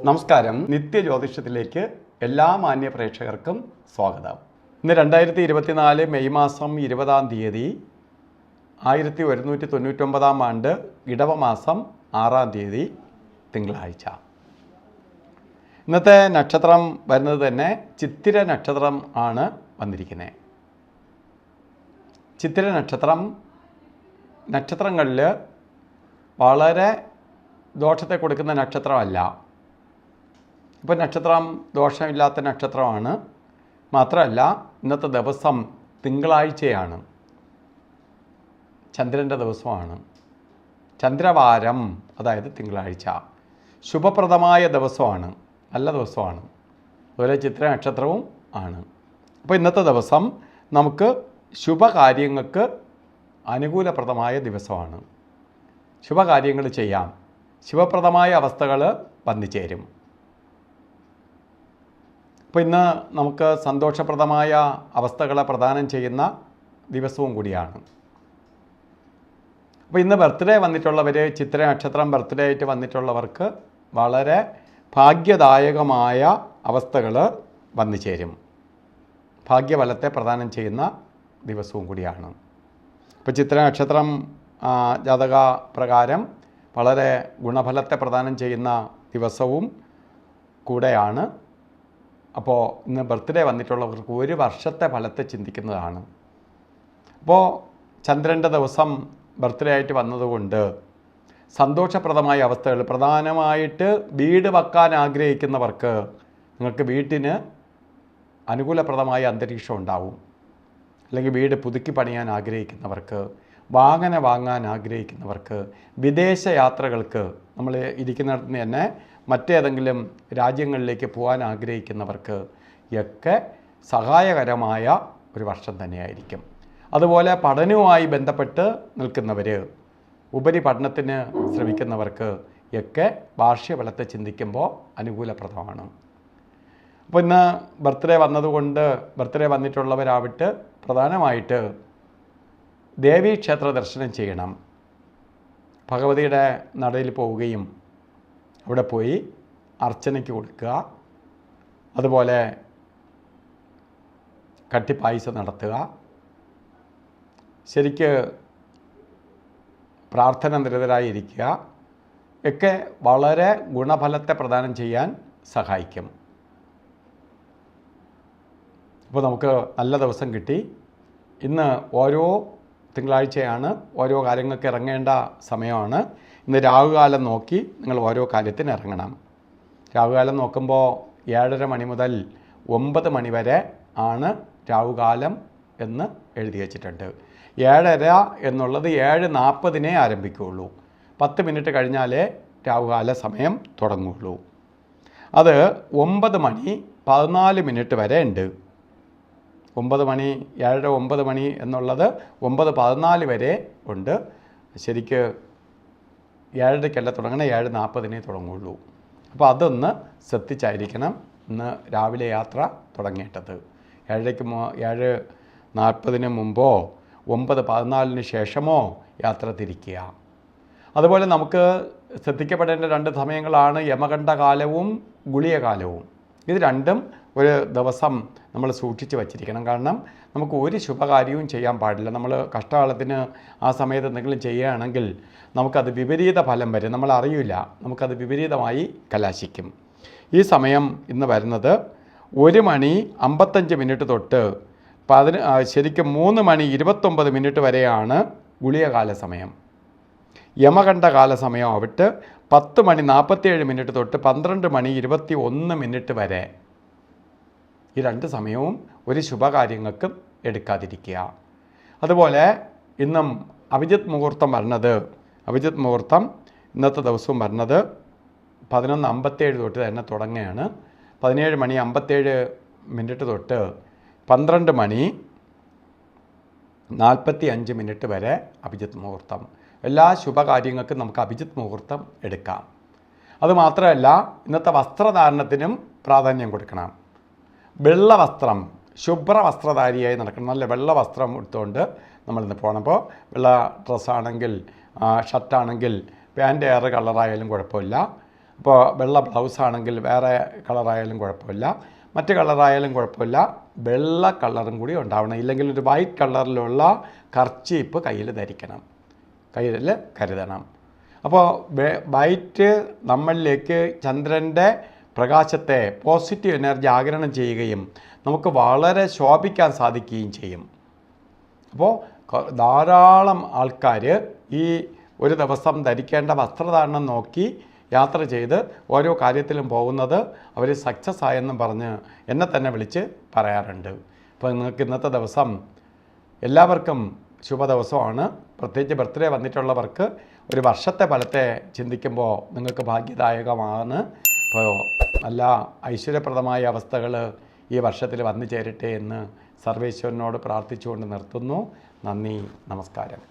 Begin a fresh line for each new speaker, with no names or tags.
നമസ്കാരം. നിത്യജ്യോതിഷത്തിലേക്ക് എല്ലാ മാന്യ പ്രേക്ഷകർക്കും സ്വാഗതം. ഇന്ന് 2024 മെയ് മാസം 20-ാം തീയതി 1199-ാം ആണ്ട് ഇടവമാസം 6-ാം തീയതി തിങ്കളാഴ്ച. ഇന്നത്തെ നക്ഷത്രം വരുന്നത് തന്നെ ചിത്തിര നക്ഷത്രം ആണ് വന്നിരിക്കുന്നത്. ചിത്തിര നക്ഷത്രങ്ങളിൽ വളരെ ദോഷത്തെ കൊടുക്കുന്ന നക്ഷത്രമല്ല. ഇപ്പോൾ നക്ഷത്രം ദോഷമില്ലാത്ത നക്ഷത്രമാണ്. മാത്രമല്ല ഇന്നത്തെ ദിവസം തിങ്കളാഴ്ചയാണ്, ചന്ദ്രൻ്റെ ദിവസമാണ്. ചന്ദ്രവാരം, അതായത് തിങ്കളാഴ്ച ശുഭപ്രദമായ ദിവസമാണ്, നല്ല ദിവസമാണ്. അതുപോലെ ചിത്ര നക്ഷത്രവും ആണ്. അപ്പോൾ ഇന്നത്തെ ദിവസം നമുക്ക് ശുഭകാര്യങ്ങൾക്ക് അനുകൂലപ്രദമായ ദിവസമാണ്. ശുഭകാര്യങ്ങൾ ചെയ്യാം, ശുഭപ്രദമായ അവസ്ഥകൾ വന്നു ചേരും. അപ്പോൾ ഇന്ന് നമുക്ക് സന്തോഷപ്രദമായ അവസ്ഥകളെ പ്രദാനം ചെയ്യുന്ന ദിവസവും കൂടിയാണ്. അപ്പോൾ ഇന്ന് ബർത്ത്ഡേ വന്നിട്ടുള്ളവർ, ചിത്ര നക്ഷത്രം ബർത്ത്ഡേ ആയിട്ട് വന്നിട്ടുള്ളവർക്ക് വളരെ ഭാഗ്യദായകമായ അവസ്ഥകൾ വന്നു ചേരും. ഭാഗ്യഫലത്തെ പ്രദാനം ചെയ്യുന്ന ദിവസവും കൂടിയാണ്. ഇപ്പോൾ ചിത്ര നക്ഷത്രം ജാതക പ്രകാരം വളരെ ഗുണഫലത്തെ പ്രദാനം ചെയ്യുന്ന ദിവസവും കൂടെയാണ്. അപ്പോൾ ഇന്ന് ബർത്ത്ഡേ വന്നിട്ടുള്ളവർക്ക് ഒരു വർഷത്തെ ഫലത്തെ ചിന്തിക്കുന്നതാണ്. അപ്പോൾ ചന്ദ്രൻ്റെ ദിവസം ബർത്ത്ഡേ ആയിട്ട് വന്നതുകൊണ്ട് സന്തോഷപ്രദമായ അവസ്ഥകൾ, പ്രധാനമായിട്ട് വീട് വെക്കാൻ ആഗ്രഹിക്കുന്നവർക്ക് നിങ്ങൾക്ക് വീട്ടിന് അനുകൂലപ്രദമായ അന്തരീക്ഷം ഉണ്ടാവും. അല്ലെങ്കിൽ വീട് പുതുക്കി പണിയാൻ ആഗ്രഹിക്കുന്നവർക്ക്, വാഹനം വാങ്ങാൻ ആഗ്രഹിക്കുന്നവർക്ക്, വിദേശ യാത്രകൾക്ക്, നമ്മൾ ഇരിക്കുന്നിടത്ത് നിന്ന് തന്നെ മറ്റേതെങ്കിലും രാജ്യങ്ങളിലേക്ക് പോകാൻ ആഗ്രഹിക്കുന്നവർക്ക് ഒക്കെ സഹായകരമായ ഒരു വർഷം തന്നെയായിരിക്കും. അതുപോലെ പഠനവുമായി ബന്ധപ്പെട്ട് നിൽക്കുന്നവർ, ഉപരിപഠനത്തിന് ശ്രമിക്കുന്നവർക്ക് ഒക്കെ വാർഷികഫലത്തെ ചിന്തിക്കുമ്പോൾ അനുകൂലപ്രദമാണ്. അപ്പോൾ ഇന്ന് ബർത്ത്ഡേ വന്നതുകൊണ്ട് ബർത്ത്ഡേ വന്നിട്ടുള്ളവരാവട്ടെ പ്രധാനമായിട്ട് ദേവീക്ഷേത്ര ദർശനം ചെയ്യണം. ഭഗവതിയുടെ നടയിൽ പോവുകയും അവിടെ പോയി അർച്ചനയ്ക്ക് കൊടുക്കുക, അതുപോലെ കട്ടിപ്പായസം നടത്തുക, ശരിക്ക് പ്രാർത്ഥന നിരതരായിരിക്കുക ഒക്കെ വളരെ ഗുണഫലത്തെ പ്രദാനം ചെയ്യാൻ സഹായിക്കും. അപ്പോൾ നമുക്ക് നല്ല ദിവസം കിട്ടി. ഇന്ന് ഓരോ തിങ്കളാഴ്ചയാണ്, ഓരോ കാര്യങ്ങൾക്ക് ഇറങ്ങേണ്ട സമയമാണ്. ഇന്ന് രാഹുകാലം നോക്കി നിങ്ങൾ ഓരോ കാര്യത്തിന് ഇറങ്ങണം. രാഹുകാലം നോക്കുമ്പോൾ 7:30 മണി മുതൽ 9 മണി വരെ ആണ് രാഹുകാലം എന്ന് എഴുതി വച്ചിട്ടുണ്ട്. 7:30 എന്നുള്ളത് 7:40 ആരംഭിക്കുകയുള്ളൂ. 10 മിനിറ്റ് കഴിഞ്ഞാലേ രാഹുകാല സമയം തുടങ്ങുകയുള്ളൂ. അത് 9 മണി 14 മിനിറ്റ് വരെ ഉണ്ട്. 9 മണി 7:09 മണി എന്നുള്ളത് 9:14 വരെ ഉണ്ട്. ശരിക്ക് 7:30 തുടങ്ങണേ, 7:40 തുടങ്ങുള്ളൂ. അപ്പോൾ അതൊന്ന് ശ്രദ്ധിച്ചായിരിക്കണം ഇന്ന് രാവിലെ യാത്ര തുടങ്ങേണ്ടത്. 7:40 മുമ്പോ 9:14 ശേഷമോ യാത്ര തിരിക്കുക. അതുപോലെ നമുക്ക് ശ്രദ്ധിക്കപ്പെടേണ്ട 2 സമയങ്ങളാണ് യമകണ്ഠകാലവും ഗുളികകാലവും. ഇത് രണ്ടും ഒരു ദിവസം നമ്മൾ സൂക്ഷിച്ച് വച്ചിരിക്കണം. കാരണം നമുക്ക് ഒരു ശുഭകാര്യവും ചെയ്യാൻ പാടില്ല. നമ്മൾ കഷ്ടകാലത്തിന് ആ സമയത്ത് എന്തെങ്കിലും ചെയ്യുകയാണെങ്കിൽ നമുക്കത് വിപരീത ഫലം വരും, നമ്മൾ അറിയില്ല, നമുക്കത് വിപരീതമായി കലാശിക്കും. ഈ സമയം ഇന്ന് വരുന്നത് 1:55 തൊട്ട് ശരിക്കും 3:29 വരെയാണ് ഗുളികകാല സമയം. യമകണ്ഠകാല സമയം ആവട്ടെ 10:47 തൊട്ട് 12:21 വരെ. ഈ 2 സമയവും ഒരു ശുഭകാര്യങ്ങൾക്കും എടുക്കാതിരിക്കുക. അതുപോലെ ഇന്നും അഭിജിത്ത് മുഹൂർത്തം വരുന്നത്, അഭിജിത്ത് മുഹൂർത്തം ഇന്നത്തെ ദിവസവും വരുന്നത് 11:57 തൊട്ട് തന്നെ തുടങ്ങുകയാണ്. 17:57 തൊട്ട് 12:45 വരെ അഭിജിത്ത് മുഹൂർത്തം. എല്ലാ ശുഭകാര്യങ്ങൾക്കും നമുക്ക് അഭിജിത്ത് മുഹൂർത്തം എടുക്കാം. അതുമാത്രമല്ല ഇന്നത്തെ വസ്ത്രധാരണത്തിനും പ്രാധാന്യം കൊടുക്കണം. വെള്ള വസ്ത്രം, ശുഭ്ര വസ്ത്രധാരിയായി നടക്കണം. നല്ല വെള്ള വസ്ത്രം എടുത്തുകൊണ്ട് നമ്മളിന്ന് പോകണം. അപ്പോൾ വെള്ള ഡ്രസ്സാണെങ്കിൽ, ഷർട്ടാണെങ്കിൽ പാൻറ്റ് ഏറെ കളറായാലും കുഴപ്പമില്ല. ഇപ്പോൾ വെള്ള ബ്ലൗസാണെങ്കിൽ വേറെ കളറായാലും കുഴപ്പമില്ല, മറ്റ് കളറായാലും കുഴപ്പമില്ല, വെള്ള കളറും കൂടി ഉണ്ടാവണം. ഇല്ലെങ്കിൽ ഒരു വൈറ്റ് കളറിലുള്ള കർച്ചീപ്പ് കയ്യിൽ ധരിക്കണം, കയ്യിൽ കരുതണം. അപ്പോൾ വൈറ്റ് നമ്മളിലേക്ക് ചന്ദ്രൻ്റെ പ്രകാശത്തെ, പോസിറ്റീവ് എനർജി ആഗിരണം ചെയ്യുകയും നമുക്ക് വളരെ ശോഭിക്കാൻ സാധിക്കുകയും ചെയ്യും. അപ്പോൾ ധാരാളം ആൾക്കാർ ഈ ഒരു ദിവസം ധരിക്കേണ്ട വസ്ത്രധാരണം നോക്കി യാത്ര ചെയ്ത് ഓരോ കാര്യത്തിലും പോകുന്നത് അവർ സക്സസ് ആയെന്നും പറഞ്ഞ് എന്നെ തന്നെ വിളിച്ച് പറയാറുണ്ട്. അപ്പോൾ നിങ്ങൾക്ക് ഇന്നത്തെ ദിവസം എല്ലാവർക്കും ശുഭദിവസമാണ്. പ്രത്യേകിച്ച് ബർത്ത്ഡേ വന്നിട്ടുള്ളവർക്ക് ഒരു വർഷത്തെ ഫലത്തെ ചിന്തിക്കുമ്പോൾ നിങ്ങൾക്ക് ഭാഗ്യദായകമാണ്. അപ്പോൾ നല്ല ഐശ്വര്യപ്രദമായ അവസ്ഥകൾ ഈ വർഷത്തിൽ വന്നു ചേരട്ടെ എന്ന് സർവേശ്വരനോട് പ്രാർത്ഥിച്ചുകൊണ്ട് നിർത്തുന്നു. നന്ദി, നമസ്കാരം.